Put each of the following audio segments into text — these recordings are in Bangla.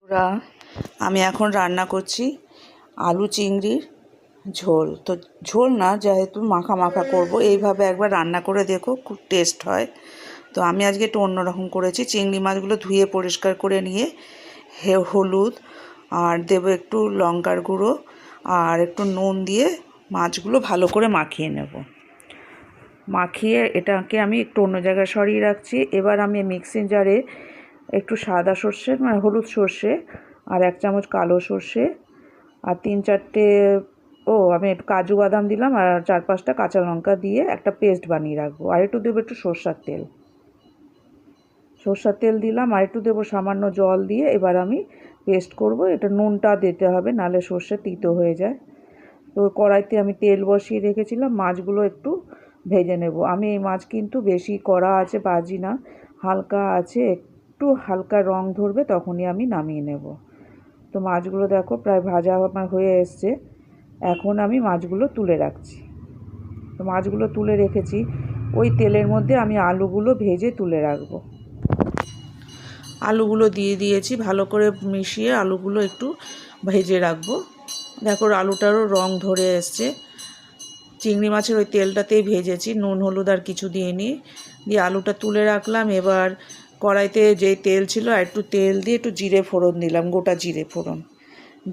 ওরা আমি এখন রান্না করছি আলু চিংড়ির ঝোল। তো ঝোল না, যেহেতু মাখা মাখা করব, এইভাবে একবার রান্না করে দেখো, খুব টেস্ট হয়। তো আমি আজকে একটু অন্যরকম করেছি। চিংড়ি মাছগুলো ধুয়ে পরিষ্কার করে নিয়ে হলুদ আর দেবো একটু লঙ্কার গুঁড়ো আর একটু নুন দিয়ে মাছগুলো ভালো করে মাখিয়ে নেব। মাখিয়ে এটাকে আমি একটু অন্য জায়গায় সরিয়ে রাখছি। এবার আমি মিক্সিং জারে একটু সাদা সর্ষে মানে হলুদ সর্ষে আর 1 চামচ কালো সর্ষে আর 3-4টে আমি একটু কাজু বাদাম দিলাম আর 4-5টা কাঁচা লঙ্কা দিয়ে একটা পেস্ট বানিয়ে রাখবো। আর একটু দেবো একটু সর্ষের তেল দিলাম আর একটু দেবো সামান্য জল দিয়ে এবার আমি পেস্ট করব। এটা নুনটা দিতে হবে, নাহলে সর্ষে তিতো হয়ে যায়। তো কড়াইতে আমি তেল বসিয়ে রেখেছিলাম, মাছগুলো একটু ভেজে নেব। আমি এই মাছ কিন্তু বেশি কড়া আছে ভাজি না, হালকা আছে, একটু হালকা রং ধরবে তখনই আমি নামিয়ে নেব। তো মাছগুলো দেখো প্রায় ভাজা আমার হয়ে এসছে। এখন আমি মাছগুলো তুলে রাখছি। তো মাছগুলো তুলে রেখেছি, ওই তেলের মধ্যে আমি আলুগুলো ভেজে তুলে রাখবো। আলুগুলো দিয়ে দিয়েছি, ভালো করে মিশিয়ে আলুগুলো একটু ভেজে রাখবো। দেখো আলুটারও রং ধরে এসছে। চিংড়ি মাছের ওই তেলটাতেই ভেজেছি, নুন হলুদ আর কিছু দিইনি। দিয়ে আলুটা তুলে রাখলাম। এবার কড়াইতে যে তেল ছিল আর একটু তেল দিয়ে একটু জিরে ফোড়ন দিলাম, গোটা জিরে ফোড়ন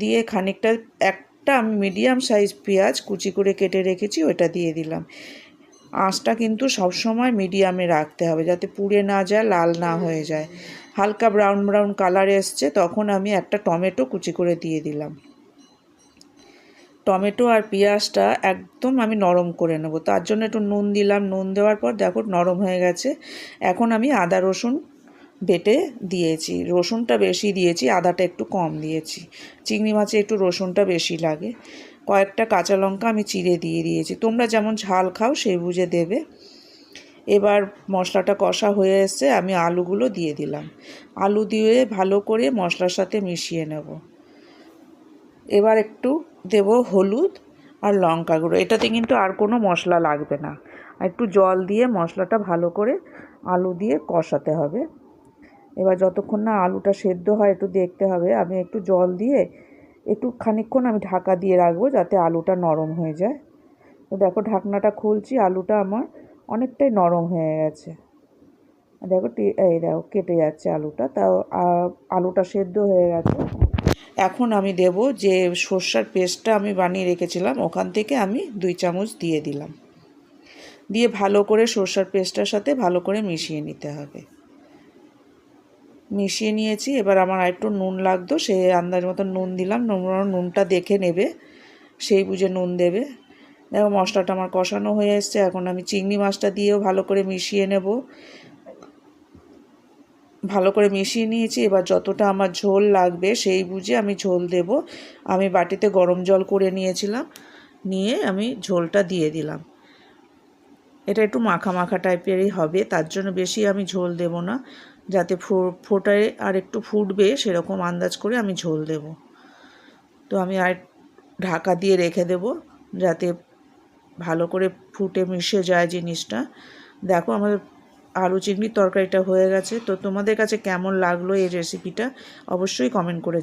দিয়ে খানিকটা একটা আমি মিডিয়াম সাইজ পেঁয়াজ কুচি করে কেটে রেখেছি ওইটা দিয়ে দিলাম। আঁচটা কিন্তু সবসময় মিডিয়ামে রাখতে হবে, যাতে পুড়ে না যায়, লাল না হয়ে যায়। হালকা ব্রাউন ব্রাউন কালার এসছে তখন আমি একটা টমেটো কুচি করে দিয়ে দিলাম। টমেটো আর পেঁয়াজটা একদম আমি নরম করে নেব, তার জন্য একটু নুন দিলাম। নুন দেওয়ার পর দেখো নরম হয়ে গেছে। এখন আমি আদা রসুন বেটে দিয়েছি, রসুনটা বেশি দিয়েছি, আদাটা একটু কম দিয়েছি। চিংড়ি মাছে একটু রসুনটা বেশি লাগে। কয়েকটা কাঁচা লঙ্কা আমি চিড়ে দিয়ে দিয়েছি, তোমরা যেমন ঝাল খাও সেই বুঝে দেবে। এবার মশলাটা কষা হয়ে এসছে, আমি আলুগুলো দিয়ে দিলাম। আলু দিয়ে ভালো করে মশলার সাথে মিশিয়ে নেব। এবার একটু দেব হলুদ আর লঙ্কা গুঁড়ো, এটাতে কিন্তু আর কোনো মশলা লাগবে না। একটু জল দিয়ে মশলাটা ভালো করে আলু দিয়ে কষাতে হবে। এবার যতক্ষণ না আলুটা সেদ্ধ হয় একটু দেখতে হবে। আমি একটু জল দিয়ে একটু খানিকক্ষণ আমি ঢাকা দিয়ে রাখবো, যাতে আলুটা নরম হয়ে যায়। তো দেখো ঢাকনাটা খুলছি, আলুটা আমার অনেকটাই নরম হয়ে গেছে। দেখো দেখো কেটে যাচ্ছে আলুটা, তাও আলুটা সেদ্ধ হয়ে গেছে। এখন আমি দেব যে সর্ষের পেস্টটা আমি বানিয়ে রেখেছিলাম, ওখান থেকে আমি 2 চামচ দিয়ে দিলাম। দিয়ে ভালো করে সর্ষের পেস্টটার সাথে ভালো করে মিশিয়ে নিতে হবে। মিশিয়ে নিয়েছি। এবার আমার আরেকটু নুন লাগতো, সেই আন্দাজ মতো নুন দিলাম। নুনটা দেখে নেবে, সেই বুঝে নুন দেবে। দেখো মশলাটা আমার কষানো হয়ে এসছে। এখন আমি চিংড়ি মাছটা দিয়েও ভালো করে মিশিয়ে নেব। ভালো করে মিশিয়ে নিয়েছি। এবার যতটা আমার ঝোল লাগবে সেই বুঝে আমি ঝোল দেব। আমি বাটিতে গরম জল করে নিয়েছিলাম, নিয়ে আমি ঝোলটা দিয়ে দিলাম। এটা একটু মাখা মাখা টাইপেরই হবে, তার জন্য বেশি আমি ঝোল দেব না, যাতে ফোটায় আর একটু ফুটবে সেরকম আন্দাজ করে আমি ঝোল দেব। তো আমি আর ঢাকা দিয়ে রেখে দেব, যাতে ভালো করে ফুটে মিশে যায় জিনিসটা। দেখো আমার আলু চিংড়ির তরকারিটা হয়ে গেছে। তো তোমাদের কাছে কেমন লাগলো এই রেসিপিটা অবশ্যই কমেন্ট করে